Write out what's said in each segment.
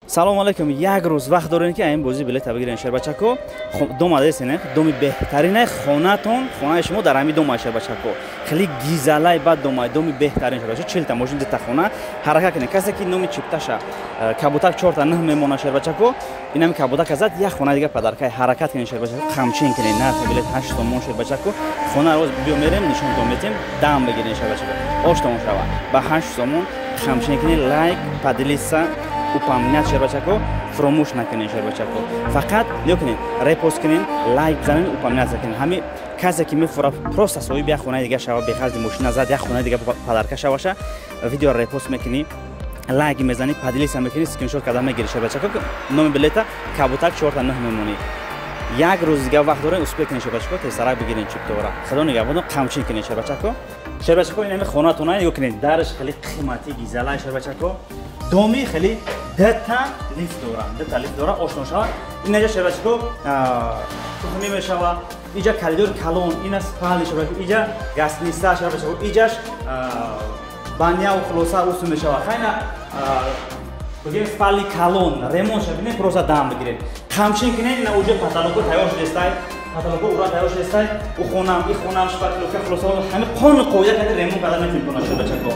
салому алейкум. Як рӯз вақт дорем ки ин бозӣ билета бигирен шербачако. Дом адесен, доми беҳтарин хонатон, хонаи шумо дар ҳамин дом шербачако. Хеле гизалай бад доми беҳтарин шербачако. 40 та мошин дита хона ҳаракат кине. Касе ки номи чипташа кабутак 4 та 9 мемона шербачако. Инами кабутак азад як хона дига падаркай ҳаракат кине шербачако. Хамчин кине нарх билет 8 сомон шербачако. Хона роз биомерем нишон дометем дам бигирен шербачако. 8 сомон шава. Ба 8 сомон хамчин кине лайк падилиса упоминать шербачако, фромуш накунин шербачако. Фақат нёкунин, репост кунин, лайк занин, упоминать закунин. Ҳами касе ки мефура просто соҳиби як хона дига шава, бехарҷи машина зад, як хона дига падарка шаваша, видео репост мекунӣ, лайк мезанӣ, падилиса мекунӣ, скриншот карда мегирӣ шербачако. Номи билета кабутак 4 та 9 мемонӣ. Як рӯз дига вақт дорем, успех кунин шербачако, тесарак бигирин чиптора. Худо нигоҳбон, қамчин кунин шербачако. Шербачако инами хонатона нигоҳ дарш хеле қиматӣ гизалай шербачако. Доми хеле дата лифт дора ошно шава. Инҷа шербачако тухмӣ мешава. Инҷа калидор калон, ина спални шербачако, инҷа гасниса шербачако, инҷаш баня у хулоса усу мешава. Хайна бигем спални калон, ремонт шавине просто дам бигирем. Хамчин кине ина уже паталоко тайёр шудестай. Паталоко ура тайёр шудестай. У хонам, и хонам шпатлока хулоса ҳами қон қоя кади ремонт карда метавонад шербачако.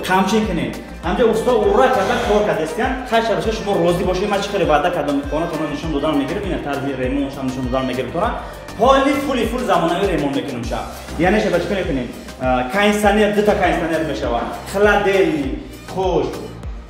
Хамчин кине ҳамҷа усто ура карда кор кардестиян хай шербачако шумо розӣ бошед. Ман чӣ хеле ваъда кардам хонатонро нишон додан мегирам. ина тарзи ремонтшам нишон додан мегирам тора ҳоли фул замонави ремонт мекунам ша. яъне шербачако мекунем кондитсионер, дута кондитсионер мешава, холодильник, хош,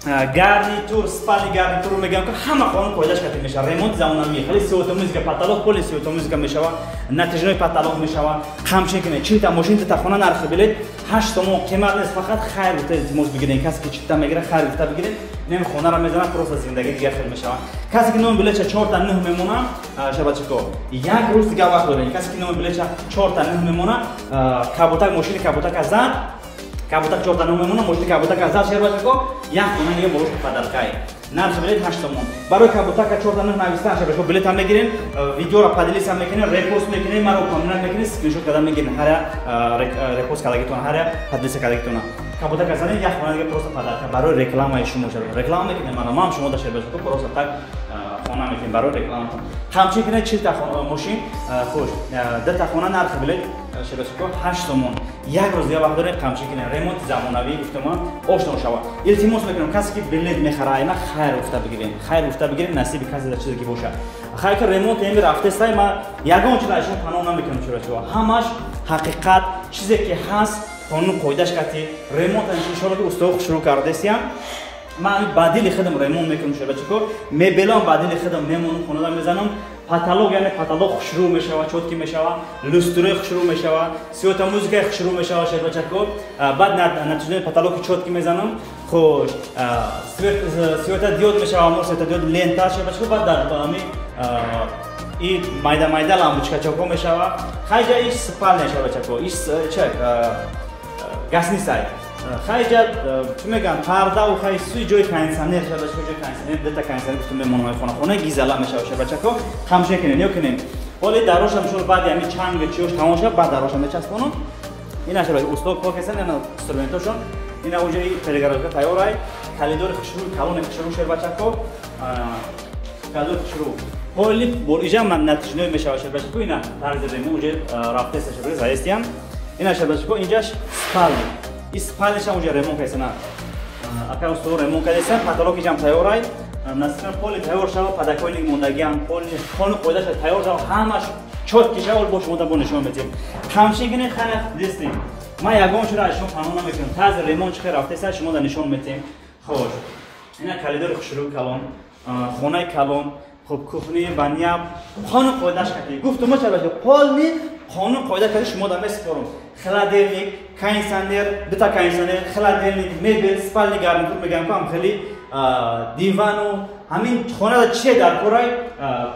гарнитур, спални гарнитур мегам ки ҳама хона қоидаш карда мешава. ремонти замонави хеле светомузика, потолок поли светомузика мешава, натижанои потолок мешава. хамчин кине 40 та мошин дита хона нархи билет 8 сомон қимат нест. фақат хайр гуфта илтимос бигирен. касе ки чита мегира хайр гуфта бигирен. нем хонара мезана просто зиндаги дига хел мешава. касе ки ном билеча 4 та 9 мемона шербачако. як рӯз дига вақт дорем. касе ки ном билеча 4 та 9 мемона кабутак мошини кабутак азад. Кабутак 4 та 9 мемона мошини кабутак азад шербачако. як хона дига болош падаркай. нархи билет 8 сомон. барои кабутака 4 та 9 навистан шербачако билет ҳам мегирен. видеора падилиса мекунем, репост мекунем, маро упоминать мекунем, скриншот карда мегирем. ҳара репост кардагитона, ҳара падилиса кардагитона. кабутак азад як хона дига просто падарка барои рекламаи шумо шербачако. реклама мекунем, ман шумо да шербачако просто так хона мекунем барои реклама. ҳамчин кине 40 та мошин хуш. дита хона нархи билет шербачако 8 сомон. як рӯз дига вақт дорем. ҳамчин кине ремонти замонавӣ гуфтаман ошно шава. илтимос мекунам касе ки билет мехара айна хайр гуфта бигирем. хайр гуфта бигирем, насиби касе да чизе ки боша. хайр ки ремонт еми рафтестай ма ягон чиз ашон паноҳ намекунам шербачако. ҳамаш ҳақиқат чизе ки ҳаст қонун қоидаш карди. ремонт иншоалло ки устоо шурӯъ кардестиям. ман бадили худам ремонт мекунам шербачако. мебелам бадили худам мемонам, хонада мезанам. паталог яъне паталог хушрӯъ мешава, чотки мешава, люстраи хушрӯъ мешава, светомузикаи хушрӯъ мешава шербачако. баъд натиҷаи паталоги чотки мезанам. хош, светодиод мешава, мо светодиод лента шербачако. баъд дар ами и майда лампочкачако мешава. хайҷа иш спалня шербачако. иш ча гаснисай. хайҷа чӣ мегӯям парда у хай суи ҷои кондитсионер шербачако. ҷои кондитсионер дита кондитсионер гуфтам мемонҳои хона. хонаи гизала мешава шербачако. хамшин кинем, нё кинем. ҳоли дарошам шуд баъд ями чанг чиёш тамом шав, баъд дарошам мечаспонам. ина шербачако усток покесан, ина инструментошон. ина уҷаи перегородка тайёрай. калидори хушрӯ, калони хушрӯ шербачако. калидори хушрӯ. ҳоли бор иҷа натиҷанои мешава шербачако. ина тарзи ремонт уҷа рафтеса шербачако заистиям. ина шербачако инҷаш спални. ис спалнишам уҷа ремонт кардесана. ака усто ремонт кардесан, паталоки ҷам тайёрай. насибан поли тайёр шава, падакои ник мондагиам, поли хону қоида шава тайёр шава, ҳамаш чотки шава, бо шумо да бо нишон медиҳем. хамшин кине хана дистем. ман ягон чиро аз шумо паноҳ намекунам. тарзи ремонт чӣ хел рафтеса шумо да нишон медиҳем. хош. ина калидори хушрӯъ калон, хонаи калон, хуб кухни, баня, хону қоидаш кардем. гуфтам чарбачако, полни қонун қоида карди шумо да месупорам. холодильник, кондитсионер, дита кондитсионер, холодильник, мебел, спални гарнитур мегӯям ки ҳам хеле дивану ҳамин хонада чие дар корай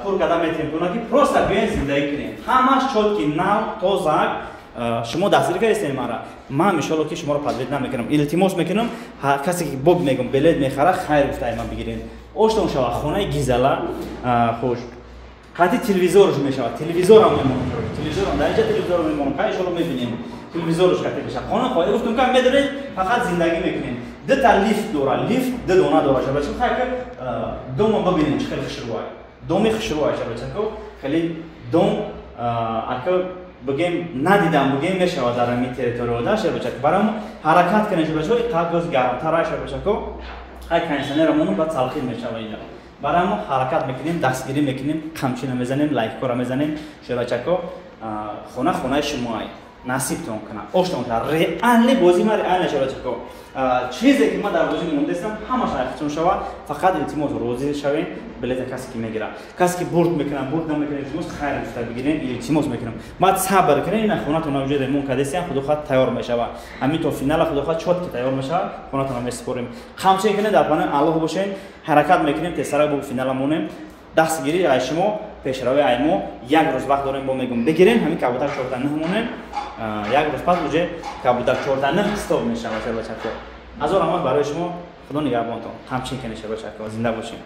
пур карда метавонем кунем ки просто биёем зиндагӣ кунем. ҳамаш чотки нав, тозак. шумо дастгирӣ кардестем мара. ман иншоалло ки шуморо подвед намекунам. илтимос мекунам касе ки боб мегӯм билет мехара хайр гуфтаи ман бигирем. оштон шава хонаи гизала. хуш. ҳатти телевизорш мешава. телевизорам мемонам. телевизорам дар инҷа телевизорам мемонам. кай иншоалло мебинем. телевизорш кате мешава. хона қоида гуфтам ки медонед фақат зиндагӣ мекунем. دو تا لیفت داره لیفت دو دونه داره شب بچه خیلی که دوم ببینیم چه خیلی خشروای دومی خشروای شب بچه که خیلی دوم اگر بگیم ندیدم بگیم میشه و در این تریتوری داشت شب بچه برام حرکت کنه شب بچه قابل گرم ترای شب بچه که هر کنیسانی رامونو با تلخی میشه و اینجا برام حرکت میکنیم دستگیری میکنیم قمچینه میزنیم لایک کورا میزنیم شب بچه که خونه شماයි نصیبتون کنم آشتون کنم ریالی بازی ما ریالی شده چکو چیزی که ما در بازی موندستم همه شایفتون شود فقط التماس روزی شوین بلیت کسی که میگیره کسی که برد میکنم برد نمیکنه التماس خیر دوست بگیرین التماس میکنم ما صبر کنین این خونتون موجود منقدسی خود خود تیار میشه همین تو فینال خود خود شد که تیار میشه خونتون میسپریم خامچه کنه در پناه الله باشین حرکت میکنیم تسرا به فینال مونیم دستگیری ایشمو پیشروی ایمو یک روز وقت داریم با میگم بگیریم همین کابوتر 14 مونه یک روز پس وجه کابوتر 14 استاپ میشه بچه‌ها از اون برای شما خدا نگهبانتون همچین کنه بچه‌ها زنده باشین